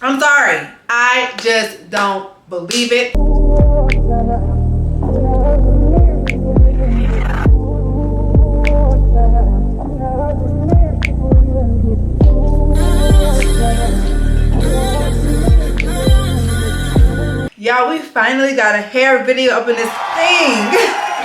I'm sorry, I just don't believe it. Y'all, we finally got a hair video up in this thing.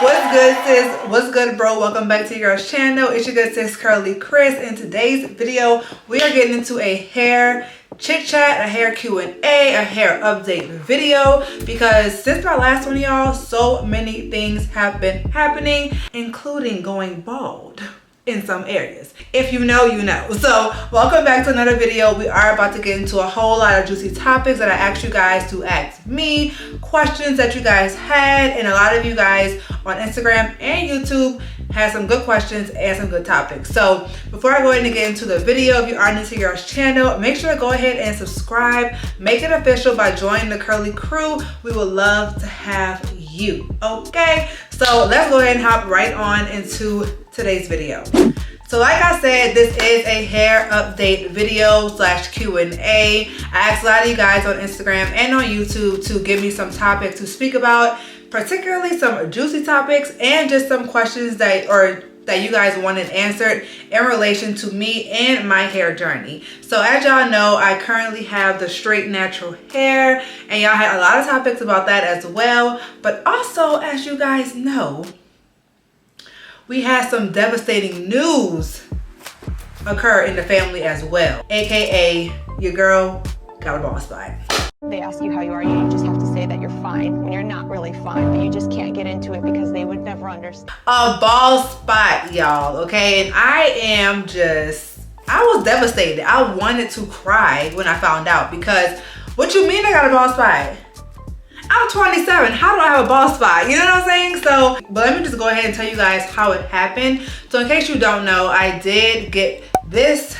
What's good, sis? What's good, bro? Welcome back to your girl's channel. It's your good sis, Curly Chris. In today's video, we are getting into a hair chit chat, a hair Q&A, a hair update video, because since my last one, y'all, so many things have been happening, including going bald in some areas. If you know, you know. So welcome back to another video. We are about to get into a whole lot of juicy topics that I asked you guys to ask me, questions that you guys had, and a lot of you guys on Instagram and YouTube had some good questions and some good topics. So before I go ahead and get into the video, if you are new to your channel, make sure to go ahead and subscribe. Make it official by joining the Curly crew. We would love to have you. Okay, so let's go ahead and hop right on into today's video. So like I said, this is a hair update video slash Q&A. I asked a lot of you guys on Instagram and on YouTube to give me some topics to speak about, particularly some juicy topics and just some questions that you guys wanted answered in relation to me and my hair journey. So as y'all know, I currently have the straight natural hair, and y'all had a lot of topics about that as well. But also, as you guys know, we had some devastating news occur in the family as well, aka your girl got a bald spot. They ask you how you are, you just have to say that you're fine when you're not really fine, but you just can't get into it because they would never understand. A bald spot, y'all, okay? And I was devastated. I wanted to cry when I found out, because what you mean I got a bald spot? I'm 27, how do I have a bald spot? You know what I'm saying? So, but let me just go ahead and tell you guys how it happened. So in case you don't know, I did get this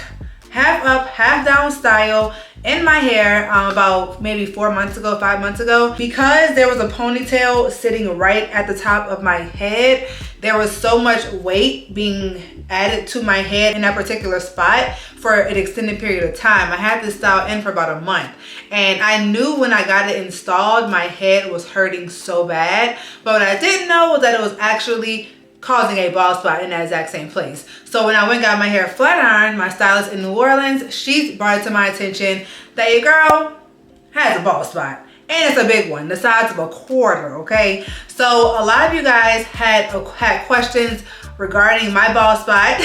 half up, half down style in my hair about maybe 4 months ago, 5 months ago. Because there was a ponytail sitting right at the top of my head, there was so much weight being added to my head in that particular spot for an extended period of time. I had this style in for about a month, and I knew when I got it installed, my head was hurting so bad. But what I didn't know was that it was actually causing a bald spot in that exact same place. So when I went and got my hair flat ironed, my stylist in New Orleans, she brought it to my attention that your girl has a bald spot. And it's a big one, the size of a quarter, okay? So a lot of you guys had questions regarding my bald spot.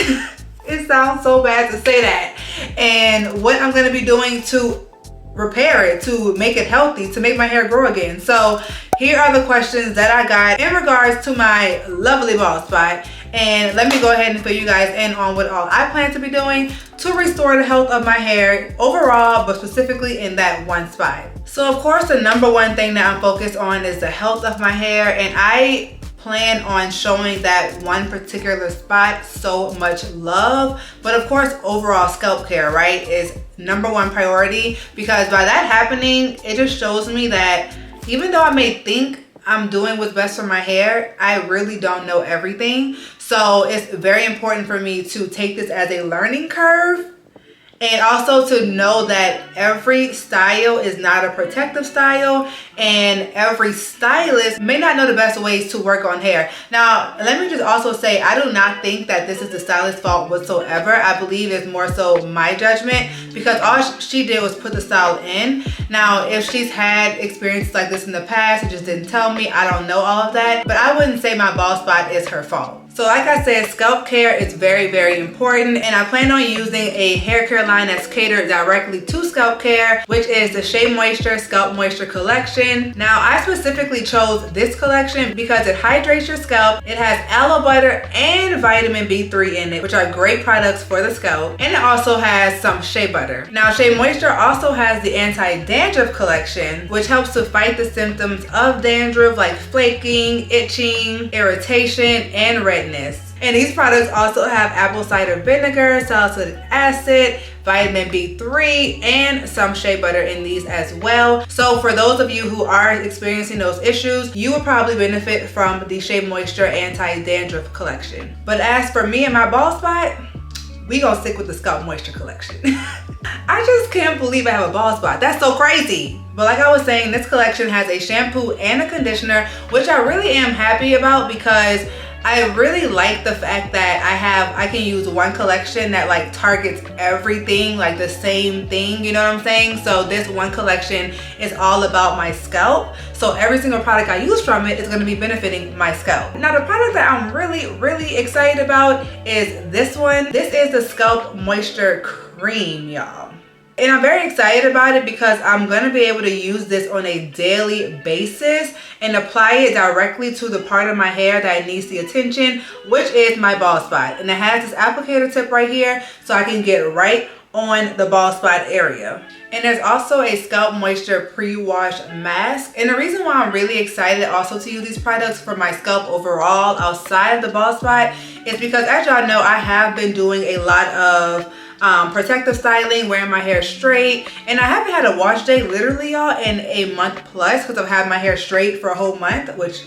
It sounds so bad to say that. And what I'm gonna be doing to repair it, to make it healthy, to make my hair grow again. So here are the questions that I got in regards to my lovely bald spot. And let me go ahead and fill you guys in on what all I plan to be doing to restore the health of my hair overall, but specifically in that one spot. So of course, the number one thing that I'm focused on is the health of my hair, and I plan on showing that one particular spot so much love. But of course, overall scalp care, right, is number one priority, because by that happening, it just shows me that even though I may think I'm doing what's best for my hair, I really don't know everything. So it's very important for me to take this as a learning curve, and also to know that every style is not a protective style, and every stylist may not know the best ways to work on hair. Now, let me just also say, I do not think that this is the stylist's fault whatsoever. I believe it's more so my judgment, because all she did was put the style in. Now, if she's had experiences like this in the past and just didn't tell me, I don't know all of that, but I wouldn't say my bald spot is her fault. So like I said, scalp care is very, very important, and I plan on using a hair care line that's catered directly to scalp care, which is the Shea Moisture Scalp Moisture Collection. Now, I specifically chose this collection because it hydrates your scalp. It has aloe butter and vitamin B3 in it, which are great products for the scalp, and it also has some shea butter. Now, Shea Moisture also has the anti-dandruff collection, which helps to fight the symptoms of dandruff like flaking, itching, irritation, and redness. And these products also have apple cider vinegar, salicylic acid, vitamin B3, and some shea butter in these as well. So for those of you who are experiencing those issues, you will probably benefit from the Shea Moisture Anti-Dandruff Collection. But as for me and my bald spot, we gonna stick with the Scalp Moisture Collection. I just can't believe I have a bald spot. That's so crazy. But like I was saying, this collection has a shampoo and a conditioner, which I really am happy about because I really like the fact that I can use one collection that like targets everything, like the same thing, you know what I'm saying? So this one collection is all about my scalp. So every single product I use from it is going to be benefiting my scalp. Now the product that I'm really excited about is this one. This is the Scalp Moisture Cream, y'all. And I'm very excited about it because I'm going to be able to use this on a daily basis and apply it directly to the part of my hair that needs the attention, which is my bald spot. And it has this applicator tip right here so I can get right on the bald spot area. And there's also a Scalp Moisture Pre-Wash Mask. And the reason why I'm really excited also to use these products for my scalp overall outside of the bald spot is because, as y'all know, I have been doing a lot of protective styling, wearing my hair straight, and I haven't had a wash day literally, y'all, in a month plus because I've had my hair straight for a whole month, which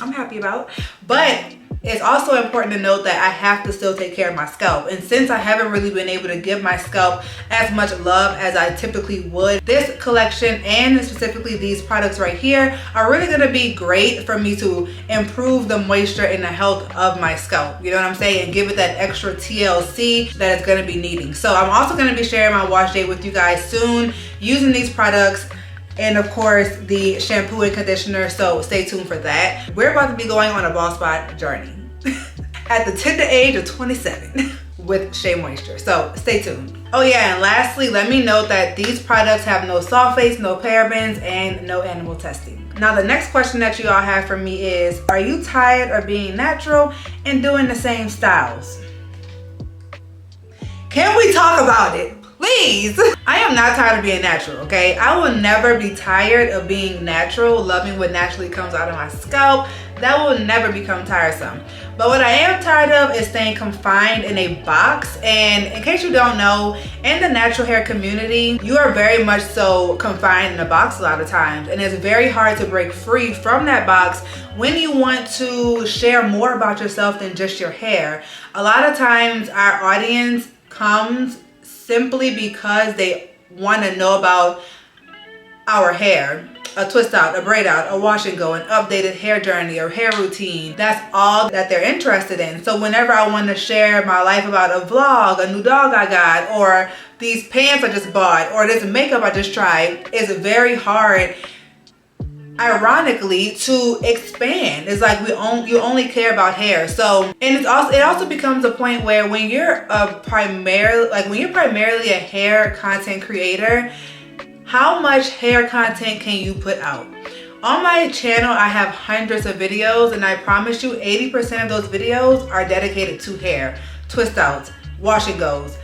I'm happy about. But it's also important to note that I have to still take care of my scalp, and since I haven't really been able to give my scalp as much love as I typically would, this collection and specifically these products right here are really going to be great for me to improve the moisture and the health of my scalp, you know what I'm saying, and give it that extra TLC that it's going to be needing. So I'm also going to be sharing my wash day with you guys soon using these products, and of course the shampoo and conditioner, so stay tuned for that. We're about to be going on a bald spot journey at the tender age of 27 with Shea Moisture, so stay tuned. Oh yeah, and lastly, let me note that these products have no sulfates, no parabens, and no animal testing. Now the next question that you all have for me is, are you tired of being natural and doing the same styles? Can we talk about it? Please. I am not tired of being natural, okay? I will never be tired of being natural, loving what naturally comes out of my scalp. That will never become tiresome. But what I am tired of is staying confined in a box. And in case you don't know, in the natural hair community, you are very much so confined in a box a lot of times. And it's very hard to break free from that box when you want to share more about yourself than just your hair. A lot of times our audience comes simply because they want to know about our hair, a twist out, a braid out, a wash and go, an updated hair journey or hair routine. That's all that they're interested in. So whenever I want to share my life about a vlog, a new dog I got, or these pants I just bought, or this makeup I just tried, it's very hard, ironically, to expand. It's like you only care about hair. So, and it also becomes a point where when you're primarily a hair content creator, how much hair content can you put out? On my channel, I have hundreds of videos, and I promise you 80% of those videos are dedicated to hair, twist outs, wash and goes,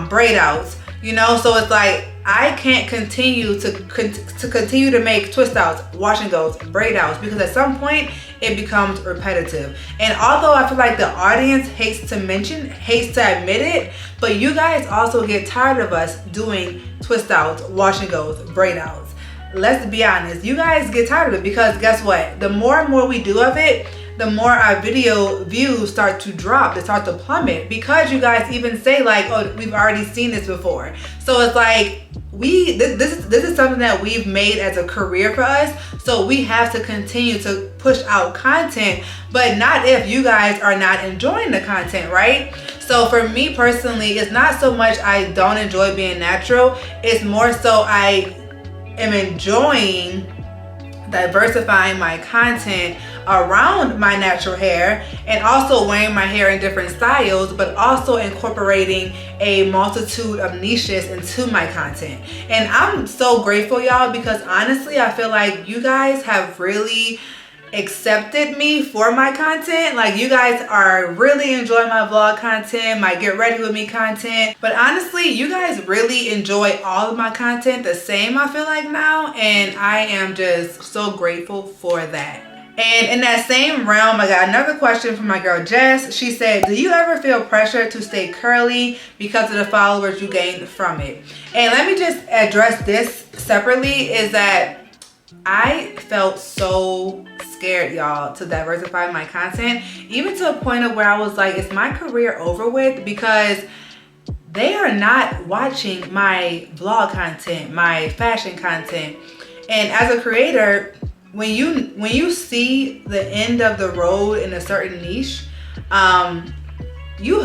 braid outs, you know. So it's like I can't continue to make twist outs, wash and goes, braid outs, because at some point it becomes repetitive. And although I feel like the audience hates to admit it, but you guys also get tired of us doing twist outs, wash and goes, braid outs. Let's be honest, you guys get tired of it, because guess what? The more and more we do of it, the more our video views start to drop, they start to plummet, because you guys even say like, oh, we've already seen this before. So it's like, this is something that we've made as a career for us, so we have to continue to push out content, but not if you guys are not enjoying the content, right? So for me personally, it's not so much I don't enjoy being natural, it's more so I am enjoying diversifying my content around my natural hair, and also wearing my hair in different styles, but also incorporating a multitude of niches into my content. And I'm so grateful, y'all, because honestly I feel like you guys have really accepted me for my content. Like, you guys are really enjoying my vlog content, my get ready with me content, but honestly you guys really enjoy all of my content the same, I feel like now, and I am just so grateful for that. And in that same realm, I got another question from my girl Jess. She said, do you ever feel pressure to stay curly because of the followers you gained from it? And let me just address this separately, is that I felt so scared, y'all, to diversify my content, even to a point of where I was like, is my career over with? Because they are not watching my vlog content, my fashion content. And as a creator, when you see the end of the road in a certain niche, you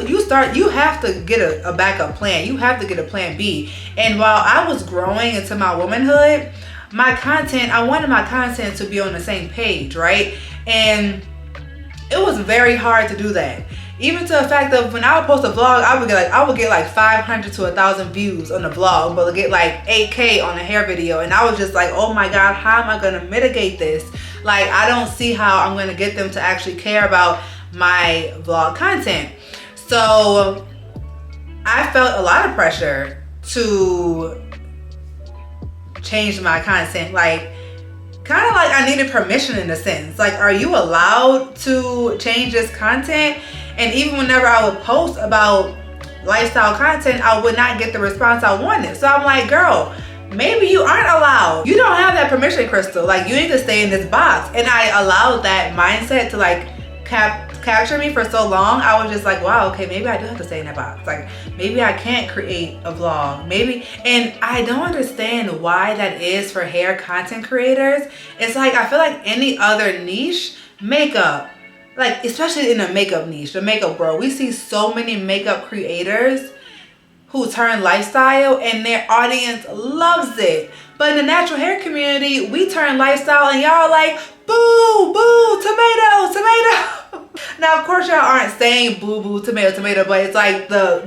have to get a backup plan. You have to get a plan B. And while I was growing into my womanhood, I wanted my content to be on the same page, right? And it was very hard to do that. Even to the fact that when I would post a vlog, I would get like 500 to 1,000 views on the vlog, but get like 8K on a hair video. And I was just like, oh my God, how am I gonna mitigate this? Like, I don't see how I'm gonna get them to actually care about my vlog content. So I felt a lot of pressure to change my content. Like, kind of like I needed permission in a sense. Like, are you allowed to change this content? And even whenever I would post about lifestyle content, I would not get the response I wanted. So I'm like, girl, maybe you aren't allowed. You don't have that permission, Crystal. Like, you need to stay in this box. And I allowed that mindset to like capture me for so long. I was just like, wow, okay, maybe I do have to stay in that box. Like, maybe I can't create a vlog. Maybe, and I don't understand why that is for hair content creators. It's like, I feel like any other niche, makeup, like especially in the makeup niche, the makeup world, we see so many makeup creators who turn lifestyle and their audience loves it. But in the natural hair community, we turn lifestyle and y'all like, boo, boo, tomato, tomato. Now, of course, y'all aren't saying boo, boo, tomato, tomato, but it's like the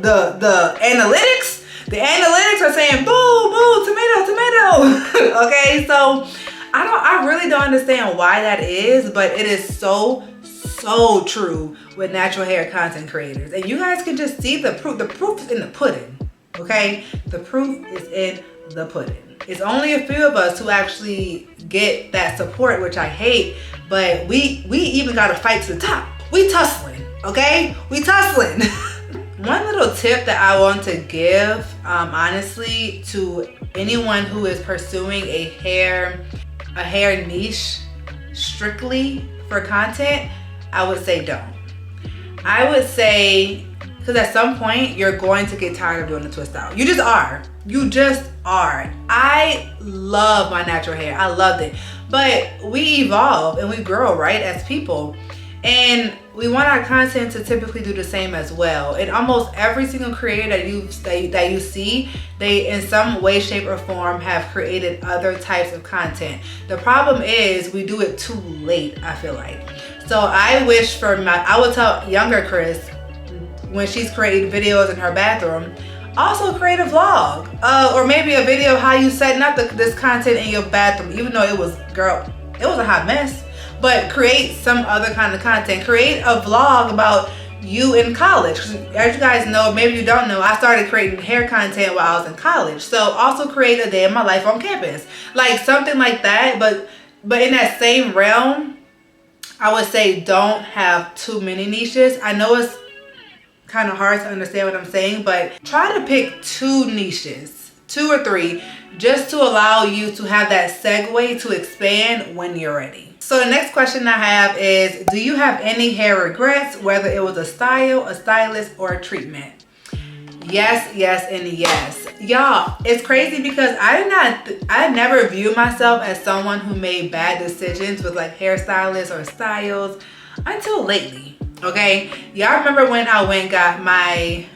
analytics. The analytics are saying boo, boo, tomato, tomato. Okay, so I really don't understand why that is, but it is so true with natural hair content creators. And you guys can just see the proof. The proof is in the pudding, okay? The proof is in the pudding. It's only a few of us who actually get that support, which I hate, but we even gotta fight to the top. We tussling, okay? We tussling. One little tip that I want to give, honestly, to anyone who is pursuing a hair niche strictly for content, I would say don't. I would say, because at some point you're going to get tired of doing the twist out. You just are. You just are. I love my natural hair. I loved it. But we evolve and we grow, right, as people. And we want our content to typically do the same as well. And almost every single creator that you see, they in some way, shape, or form have created other types of content. The problem is we do it too late, I feel like. So I wish I would tell younger Chris, when she's creating videos in her bathroom, also create a vlog. Or maybe a video of how you setting up this content in your bathroom, even though it was a hot mess. But create some other kind of content. Create a vlog about you in college. As you guys know, maybe you don't know, I started creating hair content while I was in college. So also create a day in my life on campus. Like something like that, but in that same realm, I would say don't have too many niches. I know it's kind of hard to understand what I'm saying, but try to pick 2 niches, 2 or 3, just to allow you to have that segue to expand when you're ready. So the next question I have is, do you have any hair regrets, whether it was a style, a stylist, or a treatment? Yes, yes, and yes. Y'all, it's crazy because I never view myself as someone who made bad decisions with like hairstylists or styles until lately, okay? Y'all remember when I went and got my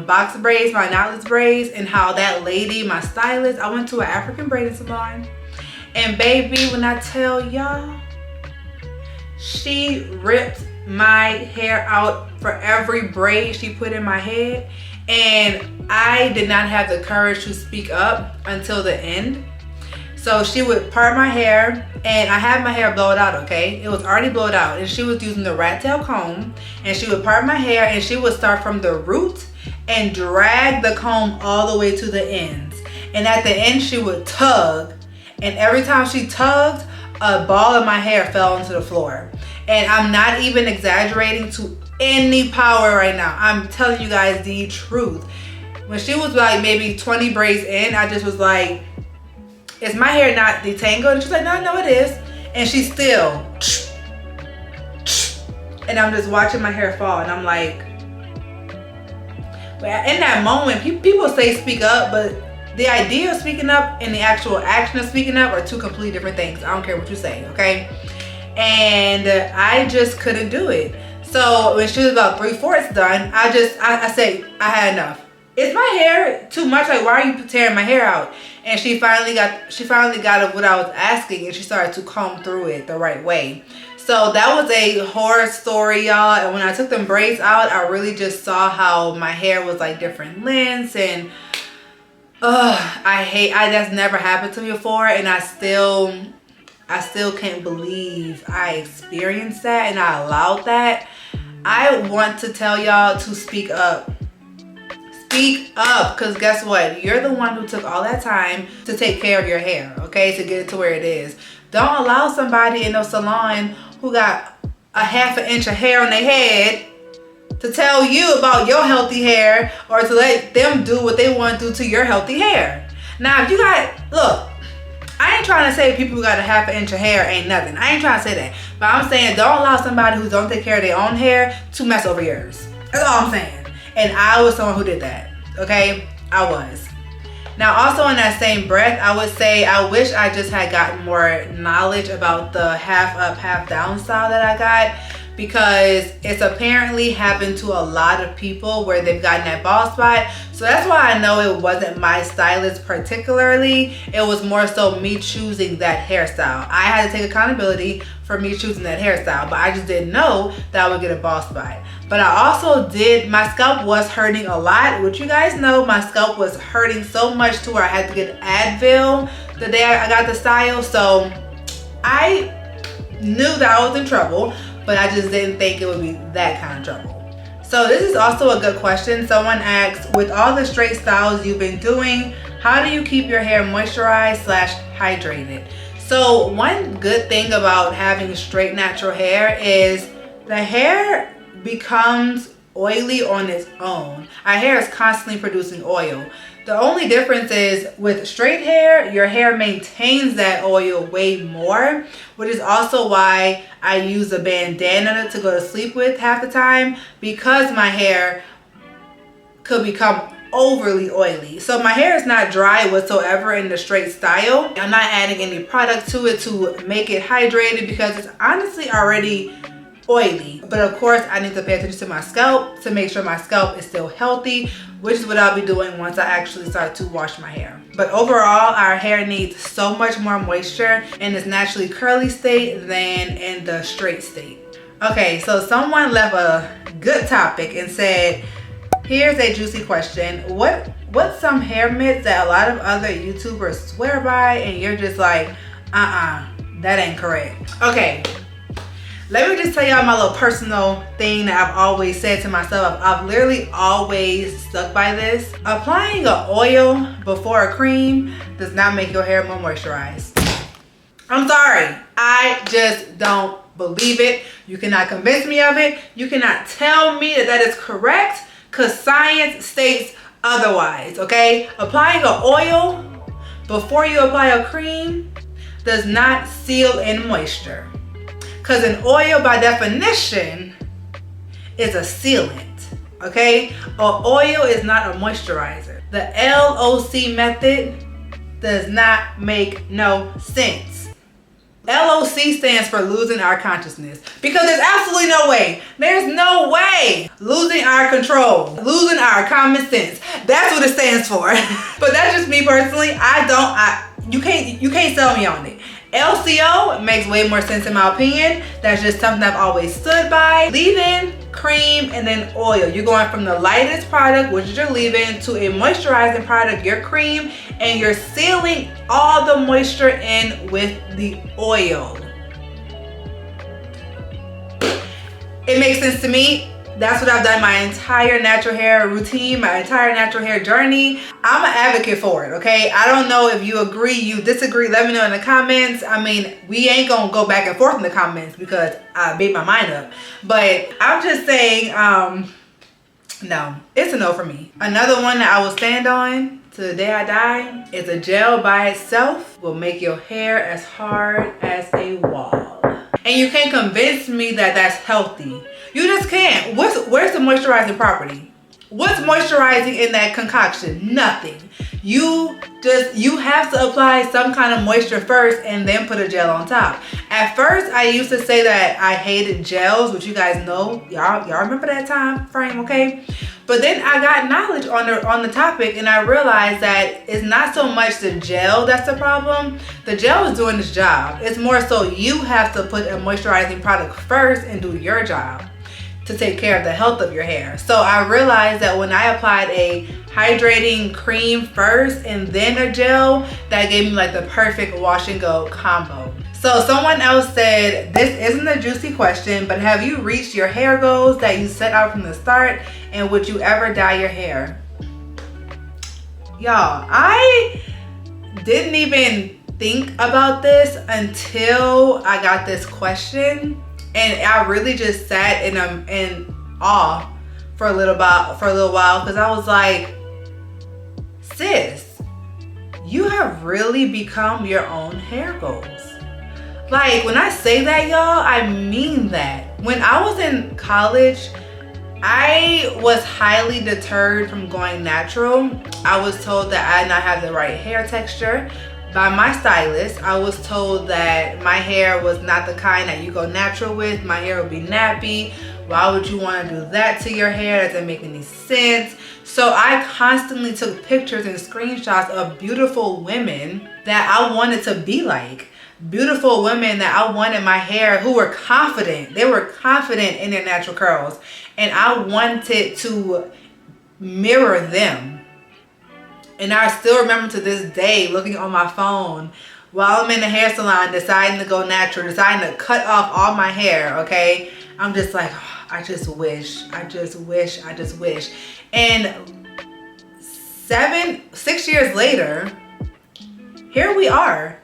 box braids, my knotless braids, and how that lady, my stylist, I went to an African braiding salon. And baby, when I tell y'all, she ripped my hair out for every braid she put in my head. And I did not have the courage to speak up until the end. So she would part my hair, and I had my hair blowed out, okay? It was already blowed out. And she was using the rat tail comb, and she would part my hair, and she would start from the root and drag the comb all the way to the ends. And at the end, she would tug. And every time she tugged, a ball of my hair fell onto the floor. And I'm not even exaggerating to any power right now. I'm telling you guys the truth. When she was like maybe 20 braids in, I just was like, is my hair not detangled? And she's like, no, it is. And she's still, and I'm just watching my hair fall. And I'm like, But in that moment, people say speak up, but the idea of speaking up and the actual action of speaking up are two completely different things. I don't care what you say, okay? And I just couldn't do it. So when she was about 3/4 done, I said I had enough. Is my hair too much? Like, why are you tearing my hair out? And she finally got what I was asking, and she started to comb through it the right way. So that was a horror story, y'all. And when I took them braids out, I really just saw how my hair was like different lengths, and that's never happened to me before, and I still can't believe I experienced that and I allowed that. I want to tell y'all to speak up. Speak up, because guess what? You're the one who took all that time to take care of your hair, okay? To get it to where it is. Don't allow somebody in no salon who got a 1/2 inch of hair on their head to tell you about your healthy hair, or to let them do what they want to do to your healthy hair. Now, if you look, I ain't trying to say people who got a 1/2 inch of hair ain't nothing. I ain't trying to say that. But I'm saying don't allow somebody who don't take care of their own hair to mess over yours. That's all I'm saying. And I was someone who did that, okay? I was. Now, also in that same breath, I would say I wish I just had gotten more knowledge about the half up, half down style that I got, because it's apparently happened to a lot of people where they've gotten that bald spot. So that's why I know it wasn't my stylist particularly. It was more so me choosing that hairstyle. I had to take accountability for me choosing that hairstyle, but I just didn't know that I would get a bald spot. But I also my scalp was hurting a lot, which you guys know my scalp was hurting so much to where I had to get Advil the day I got the style. So I knew that I was in trouble, but I just didn't think it would be that kind of trouble. So this is also a good question. Someone asks, with all the straight styles you've been doing, how do you keep your hair moisturized / hydrated? So one good thing about having straight natural hair is the hair becomes oily on its own. Our hair is constantly producing oil. The only difference is with straight hair, your hair maintains that oil way more, which is also why I use a bandana to go to sleep with half the time, because my hair could become overly oily. So my hair is not dry whatsoever in the straight style. I'm not adding any product to it to make it hydrated, because it's honestly already oily. But of course, I need to pay attention to my scalp to make sure my scalp is still healthy, which is what I'll be doing once I actually start to wash my hair. But overall, our hair needs so much more moisture in its naturally curly state than in the straight state. Okay, so someone left a good topic and said, here's a juicy question. What's some hair myths that a lot of other YouTubers swear by and you're just like, that ain't correct? Okay. Let me just tell y'all my little personal thing that I've always said to myself. I've literally always stuck by this. Applying an oil before a cream does not make your hair more moisturized. I'm sorry. I just don't believe it. You cannot convince me of it. You cannot tell me that is correct, because science states otherwise, okay? Applying an oil before you apply a cream does not seal in moisture. Because an oil, by definition, is a sealant, okay? An oil is not a moisturizer. The LOC method does not make no sense. LOC stands for losing our consciousness, because there's absolutely no way, there's no way, losing our control, losing our common sense. That's what it stands for. But that's just me personally. You can't sell me on it. LCO makes way more sense in my opinion. That's just something I've always stood by. Leave-in, cream, and then oil. You're going from the lightest product, which is your leave-in, to a moisturizing product, your cream, and you're sealing all the moisture in with the oil. It makes sense to me. That's what I've done my entire natural hair routine, my entire natural hair journey. I'm an advocate for it, okay? I don't know if you agree, you disagree, let me know in the comments. I mean, we ain't gonna go back and forth in the comments because I made my mind up. But I'm just saying, no, it's a no for me. Another one that I will stand on to the day I die is a gel by itself will make your hair as hard as a wall. And you can't convince me that that's healthy. You just can't. Where's the moisturizing property? What's moisturizing in that concoction? Nothing. You have to apply some kind of moisture first and then put a gel on top. At first, I used to say that I hated gels, which you guys know. Y'all remember that time frame, okay? But then I got knowledge on the topic, and I realized that it's not so much the gel that's the problem. The gel is doing its job. It's more so you have to put a moisturizing product first and do your job to take care of the health of your hair. So I realized that when I applied a hydrating cream first and then a gel, that gave me like the perfect wash and go combo. So someone else said, this isn't a juicy question, but have you reached your hair goals that you set out from the start, and would you ever dye your hair? Y'all, I didn't even think about this until I got this question. And I really just sat in awe for a little while because I was like, sis, you have really become your own hair goals. Like, when I say that, y'all, I mean that. When I was in college, I was highly deterred from going natural. I was told that I did not have the right hair texture by my stylist. I was told that my hair was not the kind that you go natural with. My hair would be nappy. Why would you want to do that to your hair? That doesn't make any sense. So I constantly took pictures and screenshots of beautiful women that I wanted to be like. Beautiful women that I wanted my hair, who were confident. They were confident in their natural curls. And I wanted to mirror them. And I still remember to this day looking on my phone while I'm in the hair salon deciding to go natural, deciding to cut off all my hair, okay? I'm just like, oh, I just wish. And 6 years later, here we are.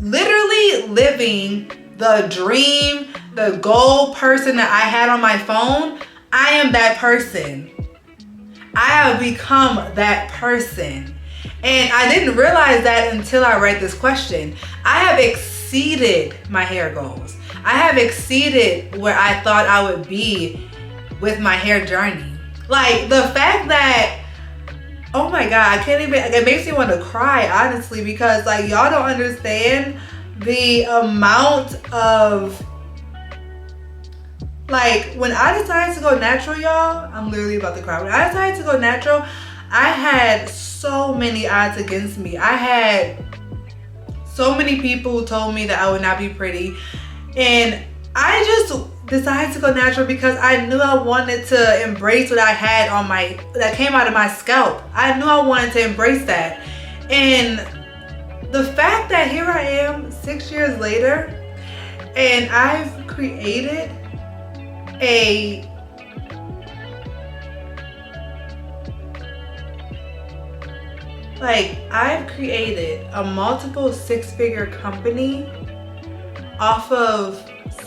Literally living the dream, the goal person that I had on my phone. I am that person. I have become that person. And I didn't realize that until I read this question. I have exceeded my hair goals. I have exceeded where I thought I would be with my hair journey. Like, the fact that, oh my God, I can't even, it makes me want to cry, honestly, because like, y'all don't understand the amount of, like, when I decided to go natural, y'all, I'm literally about to cry. When I decided to go natural, I had so many odds against me. I had so many people who told me that I would not be pretty. And I just decided to go natural because I knew I wanted to embrace what I had on that came out of my scalp. I knew I wanted to embrace that. And the fact that here I am 6 years later, and I've created I've created a multiple six-figure company off of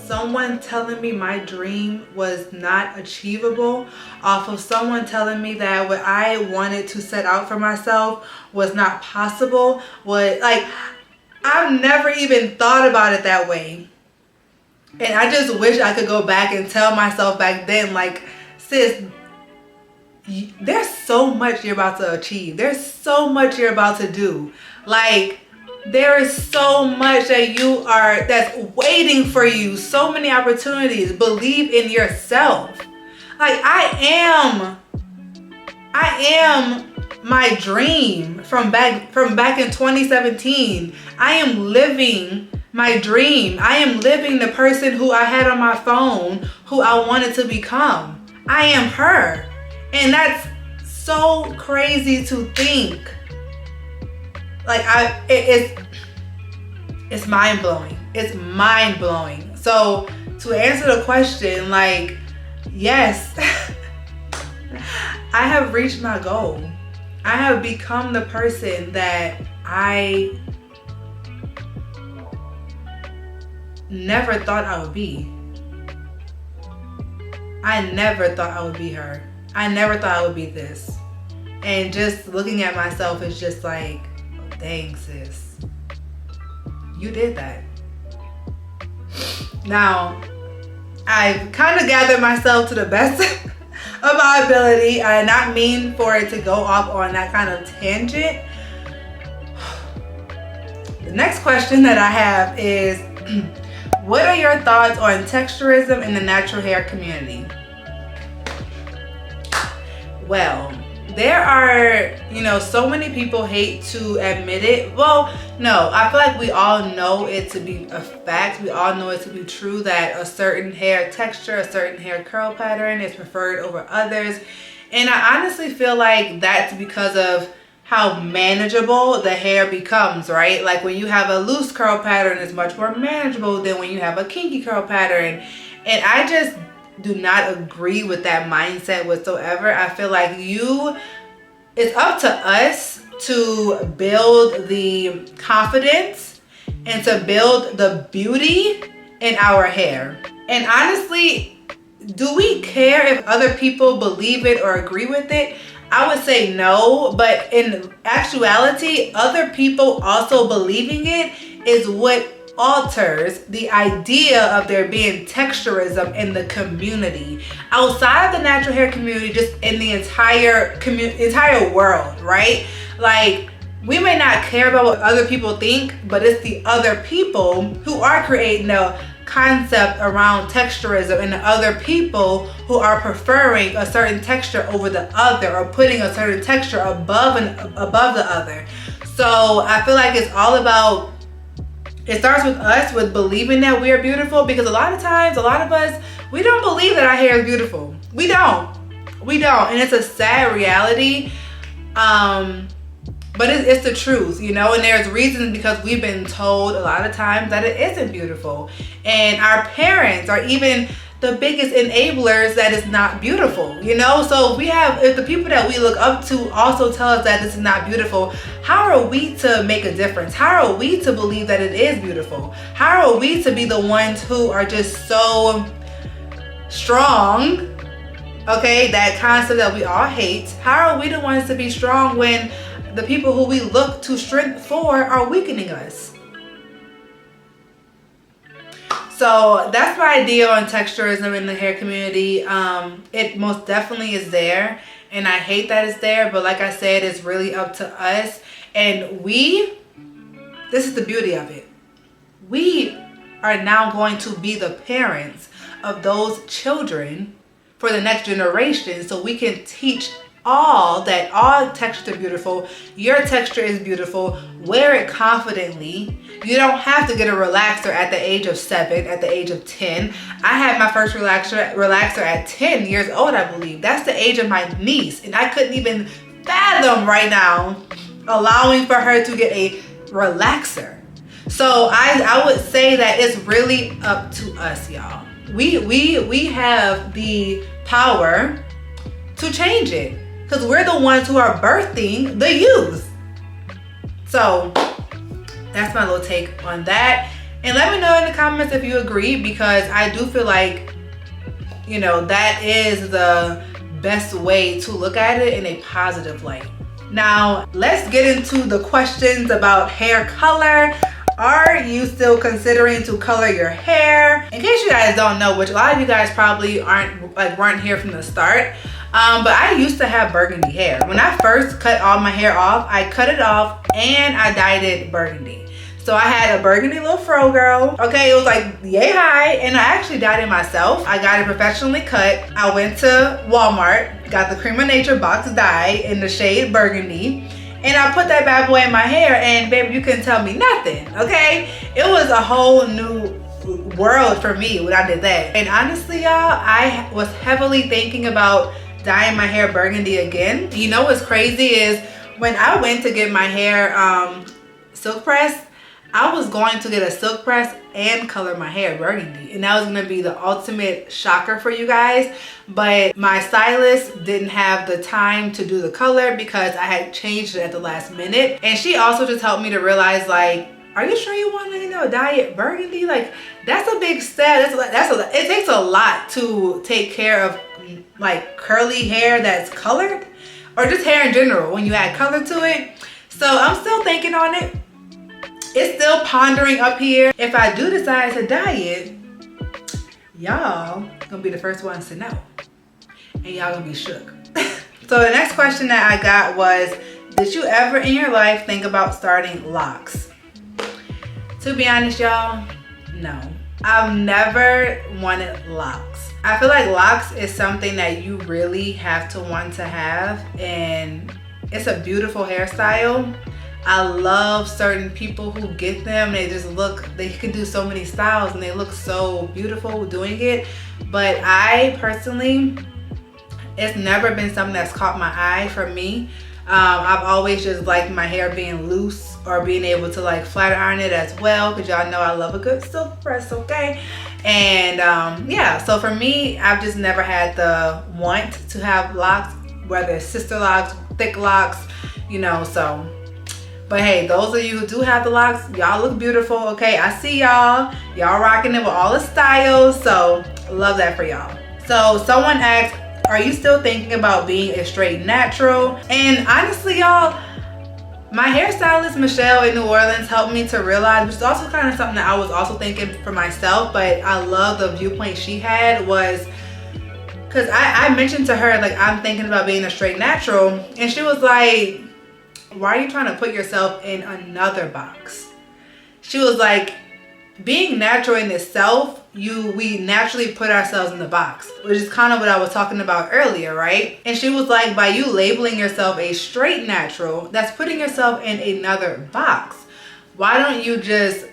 someone telling me my dream was not achievable, off of someone telling me that what I wanted to set out for myself was not possible. I've never even thought about it that way. And I just wish I could go back and tell myself back then, like, sis, there's so much you're about to achieve. There's so much you're about to do. Like, there is so much that's waiting for you. So many opportunities. Believe in yourself. Like, I am my dream from back in 2017. I am living my dream. I am living the person who I had on my phone, who I wanted to become. I am her. And that's so crazy to think. Like, it's mind-blowing. It's mind-blowing. So to answer the question, like, yes, I have reached my goal. I have become the person that I never thought I would be. I never thought I would be her. I never thought I would be this. And just looking at myself is just like, dang, sis, you did that. Now, I've kind of gathered myself to the best of my ability. I did not mean for it to go off on that kind of tangent. The next question that I have is, what are your thoughts on texturism in the natural hair community? Well, there are, so many people hate to admit it. Well, no, I feel like we all know it to be a fact. We all know it to be true that a certain hair texture, a certain hair curl pattern is preferred over others. And I honestly feel like that's because of how manageable the hair becomes, right? Like when you have a loose curl pattern, it's much more manageable than when you have a kinky curl pattern. And I just do not agree with that mindset whatsoever. I feel like it's up to us to build the confidence and to build the beauty in our hair. And honestly, do we care if other people believe it or agree with it? I would say no, but in actuality, other people also believing it is what alters the idea of there being texturism in the community. Outside of the natural hair community, just in the entire world, right? Like, we may not care about what other people think, but it's the other people who are creating a concept around texturism and the other people who are preferring a certain texture over the other or putting a certain texture above the other. So I feel like it's all about, it starts with us with believing that we are beautiful, because a lot of times, a lot of us, we don't believe that our hair is beautiful. We don't. And it's a sad reality. But it's the truth, and there's reasons, because we've been told a lot of times that it isn't beautiful. And our parents are even the biggest enablers that it's not beautiful, So if the people that we look up to also tell us that this is not beautiful, how are we to make a difference? How are we to believe that it is beautiful? How are we to be the ones who are just so strong, okay, that concept that we all hate? How are we the ones to be strong when the people who we look to strength for are weakening us? So that's my idea on texturism in the hair community. It most definitely is there, and I hate that it's there, but like I said, it's really up to us. And this is the beauty of it. We are now going to be the parents of those children for the next generation, so we can teach all textures are beautiful. Your texture is beautiful. Wear it confidently. You don't have to get a relaxer at the age of 7, at the age of 10. I had my first relaxer at 10 years old, I believe. That's the age of my niece, and I couldn't even fathom right now allowing for her to get a relaxer. So I would say that it's really up to us, y'all. We have the power to change it, because we're the ones who are birthing the youth. So that's my little take on that. And let me know in the comments if you agree, because I do feel like, that is the best way to look at it in a positive light. Now, let's get into the questions about hair color. Are you still considering to color your hair? In case you guys don't know, which a lot of you guys probably weren't here from the start, but I used to have burgundy hair. When I first cut all my hair off, I cut it off and I dyed it burgundy. So I had a burgundy little fro girl. Okay, it was like yay high, and I actually dyed it myself. I got it professionally cut. I went to Walmart, got the Cream of Nature box dye in the shade burgundy, and I put that bad boy in my hair, and baby, you couldn't tell me nothing, okay? It was a whole new world for me when I did that. And honestly, y'all, I was heavily thinking about dyeing my hair burgundy again. You know what's crazy is when I went to get my hair silk pressed, I was going to get a silk press and color my hair burgundy, and that was gonna be the ultimate shocker for you guys. But my stylist didn't have the time to do the color because I had changed it at the last minute. And she also just helped me to realize, like, are you sure you want to, dye it burgundy? Like, that's a big step. It takes a lot to take care of like curly hair that's colored, or just hair in general when you add color to it. So I'm still thinking on it. It's still pondering up here. If I do decide to dye it, y'all gonna be the first ones to know. and y'all gonna be shook. So the next question that I got was, did you ever in your life think about starting locks? To be honest, y'all, no. I've never wanted locks. I feel like locks is something that you really have to want to have, and it's a beautiful hairstyle. I love certain people who get them. They just look, they can do so many styles and they look so beautiful doing it. But I personally, it's never been something that's caught my eye for me. I've always just liked my hair being loose or being able to like flat iron it as well, because y'all know I love a good silk press, okay? And yeah, so for me, I've just never had the want to have locks, whether it's sister locks, thick locks, you know, so. But hey, those of you who do have the locks, y'all look beautiful, okay? I see y'all rocking it with all the styles, so love that for y'all. So someone asked, are you still thinking about being a straight natural? And honestly, y'all, my hairstylist Michelle in New Orleans helped me to realize, which is also kind of something that I was also thinking for myself, but I love the viewpoint she had, was because I mentioned to her, like, I'm thinking about being a straight natural, and she was like, why are you trying to put yourself in another box? She was like, being natural in itself, we naturally put ourselves in the box, which is kind of what I was talking about earlier, right? And she was like, by you labeling yourself a straight natural, that's putting yourself in another box. Why don't you just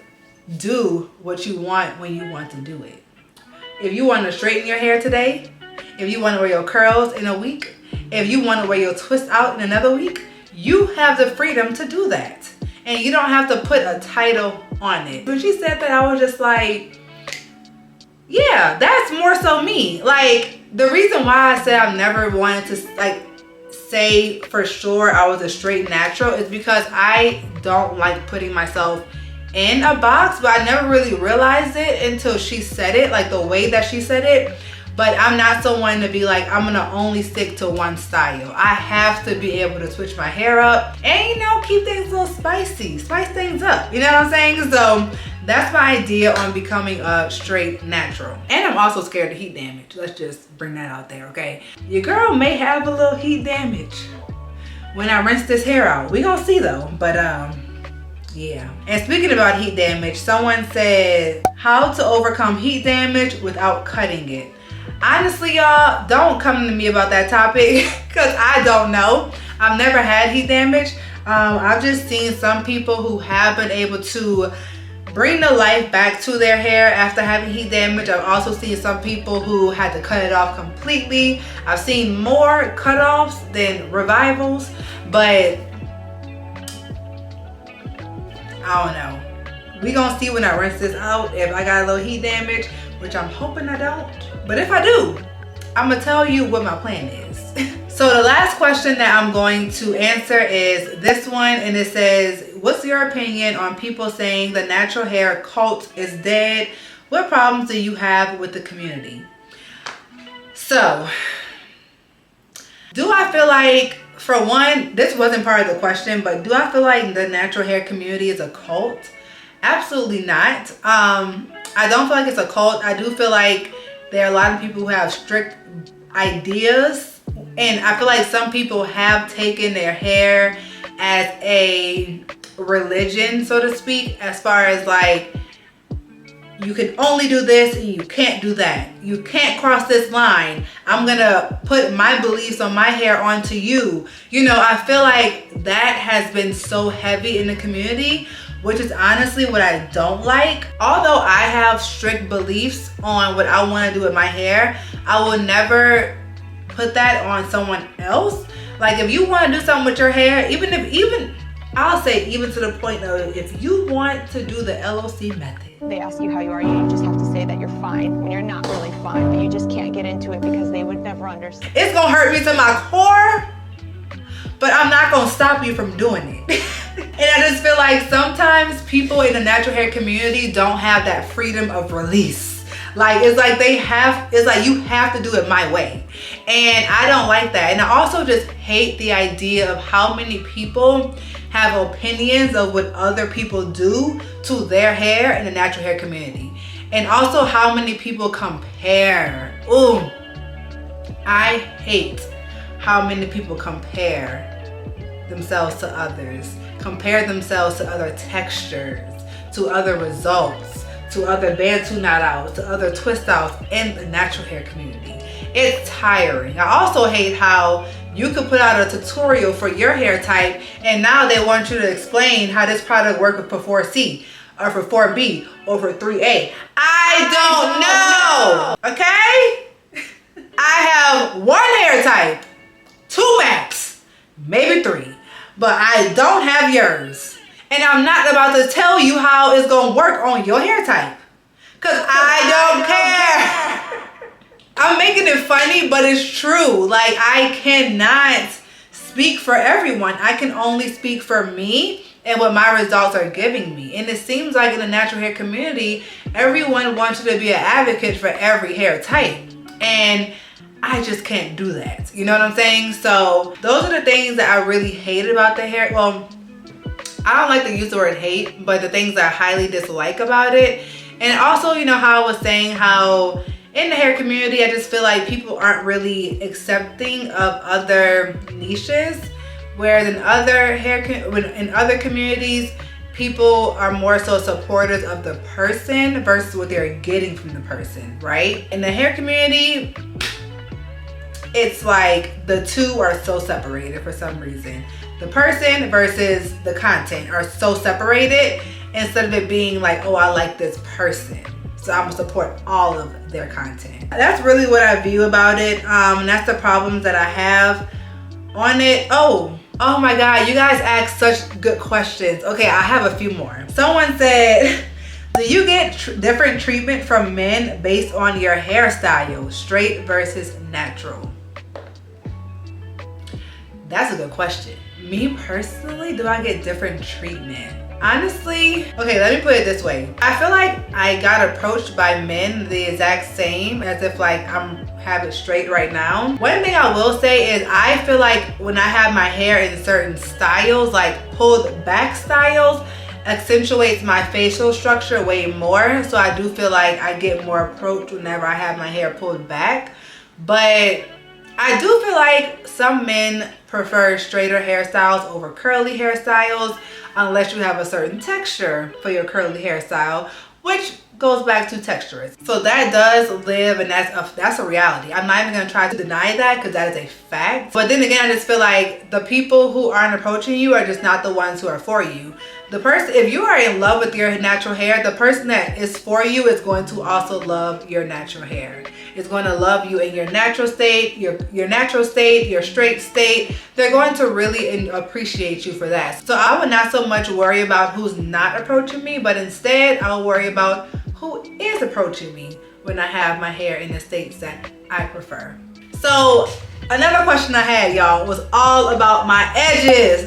do what you want when you want to do it? If you want to straighten your hair today, if you want to wear your curls in a week, if you want to wear your twist out in another week, you have the freedom to do that. And you don't have to put a title on it. When she said that, I was just like, yeah, that's more so me. Like, the reason why I said I've never wanted to like say for sure I was a straight natural is because I don't like putting myself in a box, but I never really realized it until she said it, like the way that she said it. But I'm not someone to be like, I'm gonna only stick to one style. I have to be able to switch my hair up and, you know, keep things a little spicy, spice things up. You know what I'm saying? So that's my idea on becoming a straight natural. And I'm also scared of heat damage. Let's just bring that out there, okay? Your girl may have a little heat damage when I rinse this hair out. We gonna see though, but yeah. And speaking about heat damage, someone said how to overcome heat damage without cutting it. Honestly, y'all, don't come to me about that topic because I don't know. I've never had heat damage. I've just seen some people who have been able to bring the life back to their hair after having heat damage. I've also seen some people who had to cut it off completely. I've seen more cutoffs than revivals, but I don't know. We gonna see when I rinse this out if I got a little heat damage, which I'm hoping I don't. But if I do, I'm gonna tell you what my plan is. So the last question that I'm going to answer is this one, and it says, what's your opinion on people saying the natural hair cult is dead? What problems do you have with the community? So, do I feel like, for one, this wasn't part of the question, but do I feel like the natural hair community is a cult? Absolutely not. I don't feel like it's a cult. I do feel like there are a lot of people who have strict ideas, and I feel like some people have taken their hair as a religion, so to speak, as far as like, you can only do this and you can't do that. You can't cross this line. I'm gonna put my beliefs on my hair onto you. You know, I feel like that has been so heavy in the community, which is honestly what I don't like. Although I have strict beliefs on what I want to do with my hair, I will never put that on someone else. Like, if you want to do something with your hair, I'll say even to the point of, if you want to do the LOC method. They ask you how you are, you just have to say that you're fine when you're not really fine, but you just can't get into it because they would never understand. It's gonna hurt me to my core, but I'm not gonna stop you from doing it. And I just feel like sometimes people in the natural hair community don't have that freedom of release. Like, it's like you have to do it my way. And I don't like that. And I also just hate the idea of how many people have opinions of what other people do to their hair in the natural hair community. And also how many people compare. Ooh, I hate how many people compare themselves to others, compare themselves to other textures, to other results, to other bantu knot outs, to other twist outs in the natural hair community. It's tiring. I also hate how you could put out a tutorial for your hair type and now they want you to explain how this product works for 4C or for 4B or for 3A. I don't know, okay? I have one hair type, 2 max, maybe 3, but I don't have yours. And I'm not about to tell you how it's gonna work on your hair type, cause I don't care. I'm making it funny, but it's true. Like, I cannot speak for everyone. I can only speak for me and what my results are giving me. And it seems like in the natural hair community, everyone wants you to be an advocate for every hair type. And I just can't do that. You know what I'm saying? So those are the things that I really hate about the hair. Well, I don't like to use the word hate, but the things that I highly dislike about it. And also, you know how I was saying how in the hair community, I just feel like people aren't really accepting of other niches, whereas in other communities, people are more so supporters of the person versus what they're getting from the person, right? In the hair community, it's like the two are so separated for some reason. The person versus the content are so separated instead of it being like, oh, I like this person, so I'm gonna support all of their content. That's really what I view about it. And that's the problems that I have on it. Oh my God, you guys ask such good questions. Okay, I have a few more. Someone said, do you get different treatment from men based on your hairstyle, straight versus natural? That's a good question. Me personally, do I get different treatment? Honestly, okay, let me put it this way. I feel like I got approached by men the exact same as if like I'm have it straight right now. One thing I will say is I feel like when I have my hair in certain styles, like pulled back styles, accentuates my facial structure way more. So I do feel like I get more approached whenever I have my hair pulled back. But I do feel like some men prefer straighter hairstyles over curly hairstyles unless you have a certain texture for your curly hairstyle, which goes back to texturism. So that does live, and that's a reality. I'm not even gonna try to deny that because that is a fact. But then again, I just feel like the people who aren't approaching you are just not the ones who are for you. The person, if you are in love with your natural hair, the person that is for you is going to also love your natural hair. It's going to love you in your natural state, your natural state, your straight state. They're going to really appreciate you for that. So I would not so much worry about who's not approaching me, but instead I'll worry about who is approaching me when I have my hair in the states that I prefer. So another question I had, y'all, was all about my edges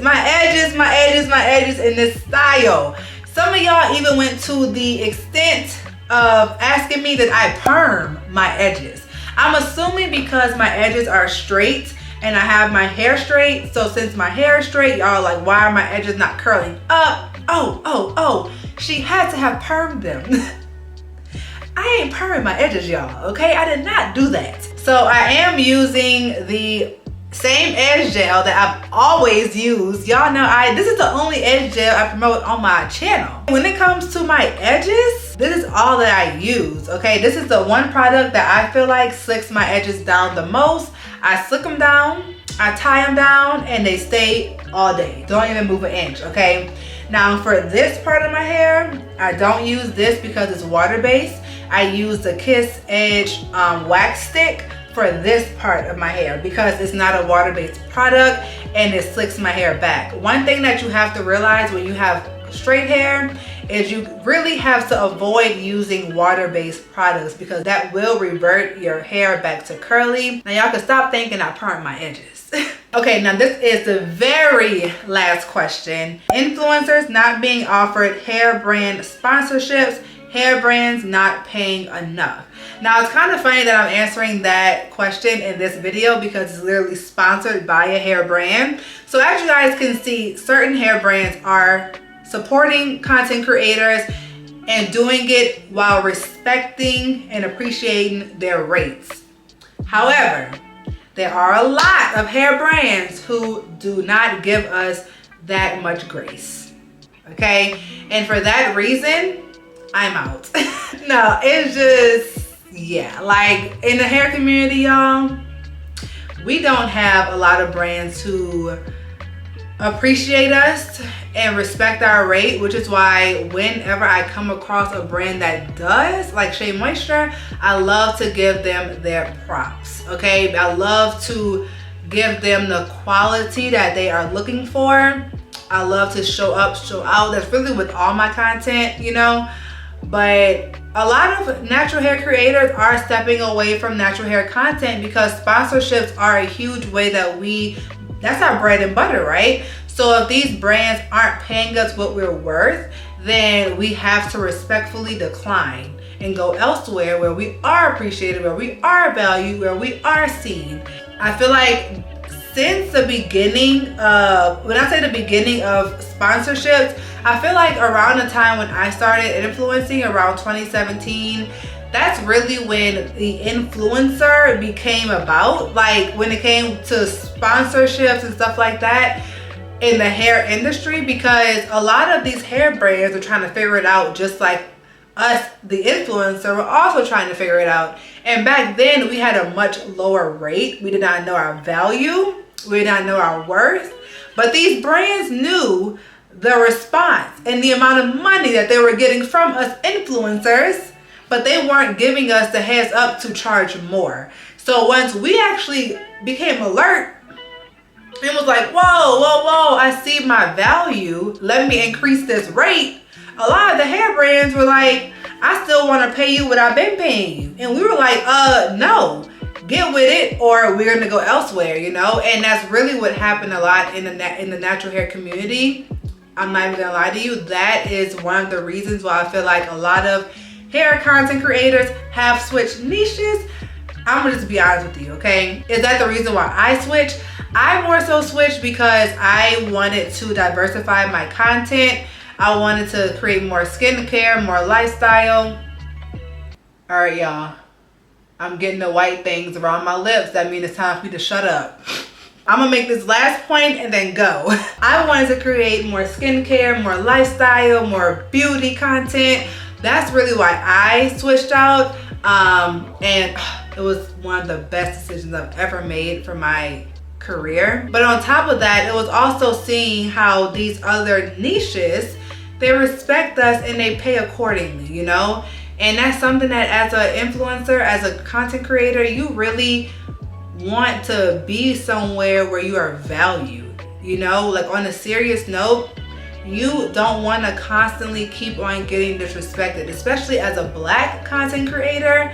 in this style. Some of y'all even went to the extent of asking me that I perm my edges. I'm assuming because my edges are straight and I have my hair straight. So since my hair is straight, y'all like, why are my edges not curling up? Oh, she had to have permed them. I ain't perming my edges, y'all, okay? I did not do that. So I am using the same edge gel that I've always used. Y'all know this is the only edge gel I promote on my channel. When it comes to my edges, this is all that I use, okay? This is the one product that I feel like slicks my edges down the most. I slick them down, I tie them down, and they stay all day. Don't even move an inch, okay? Now for this part of my hair, I don't use this because it's water-based. I use the Kiss Edge wax stick for this part of my hair because it's not a water-based product and it slicks my hair back. One thing that you have to realize when you have straight hair is you really have to avoid using water-based products because that will revert your hair back to curly. Now y'all can stop thinking I perm my edges. Okay, now this is the very last question. Influencers not being offered hair brand sponsorships, hair brands not paying enough. Now it's kind of funny that I'm answering that question in this video because it's literally sponsored by a hair brand. So as you guys can see, certain hair brands are supporting content creators and doing it while respecting and appreciating their rates. However, there are a lot of hair brands who do not give us that much grace, okay? And for that reason, I'm out. No, it's just, yeah, like in the hair community, y'all, we don't have a lot of brands who appreciate us and respect our rate, which is why whenever I come across a brand that does, like Shea Moisture, I love to give them their props, okay? I love to give them the quality that they are looking for. I love to show up, show out. That's really with all my content, you know? But a lot of natural hair creators are stepping away from natural hair content because sponsorships are a huge way that that's our bread and butter, right? So if these brands aren't paying us what we're worth, then we have to respectfully decline and go elsewhere where we are appreciated, where we are valued, where we are seen. I feel like since the beginning of, when I say the beginning of sponsorships, I feel like around the time when I started influencing, around 2017, that's really when the influencer became about. Like when it came to sponsorships and stuff like that in the hair industry, because a lot of these hair brands are trying to figure it out just like us, the influencer, were also trying to figure it out. And back then we had a much lower rate. We did not know our value. We did not know our worth. But these brands knew the response and the amount of money that they were getting from us influencers, but they weren't giving us the heads up to charge more. So once we actually became alert, it was like, whoa, whoa, whoa, I see my value. Let me increase this rate. A lot of the hair brands were like, I still want to pay you what I've been paying you. And we were like, no, get with it or we're going to go elsewhere, you know? And that's really what happened a lot in the natural hair community. I'm not even going to lie to you. That is one of the reasons why I feel like a lot of hair content creators have switched niches. I'm gonna just be honest with you, okay? Is that the reason why I switched? I more so switched because I wanted to diversify my content. I wanted to create more skincare, more lifestyle. All right, y'all. I'm getting the white things around my lips. That means it's time for me to shut up. I'm gonna make this last point and then go. I wanted to create more skincare, more lifestyle, more beauty content. That's really why I switched out. And it was one of the best decisions I've ever made for my career. But on top of that, it was also seeing how these other niches, they respect us and they pay accordingly, you know? And that's something that as an influencer, as a content creator, you really want to be somewhere where you are valued, you know? Like on a serious note, you don't want to constantly keep on getting disrespected, especially as a Black content creator.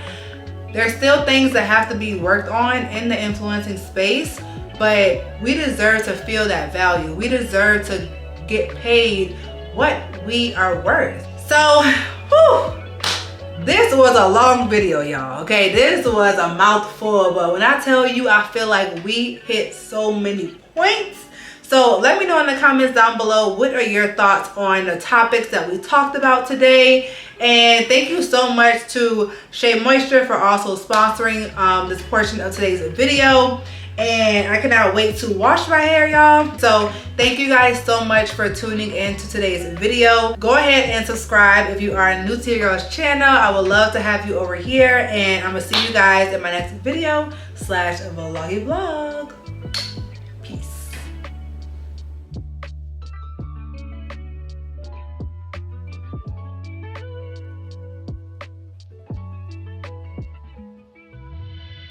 There's still things that have to be worked on in the influencing space, but we deserve to feel that value. We deserve to get paid what we are worth. So, this was a long video, y'all, okay? This was a mouthful, but when I tell you, I feel like we hit so many points. So let me know in the comments down below, what are your thoughts on the topics that we talked about today? And thank you so much to Shea Moisture for also sponsoring this portion of today's video. And I cannot wait to wash my hair, y'all. So thank you guys so much for tuning in to today's video. Go ahead and subscribe if you are new to your girl's channel. I would love to have you over here. And I'm gonna see you guys in my next video / vloggy vlog.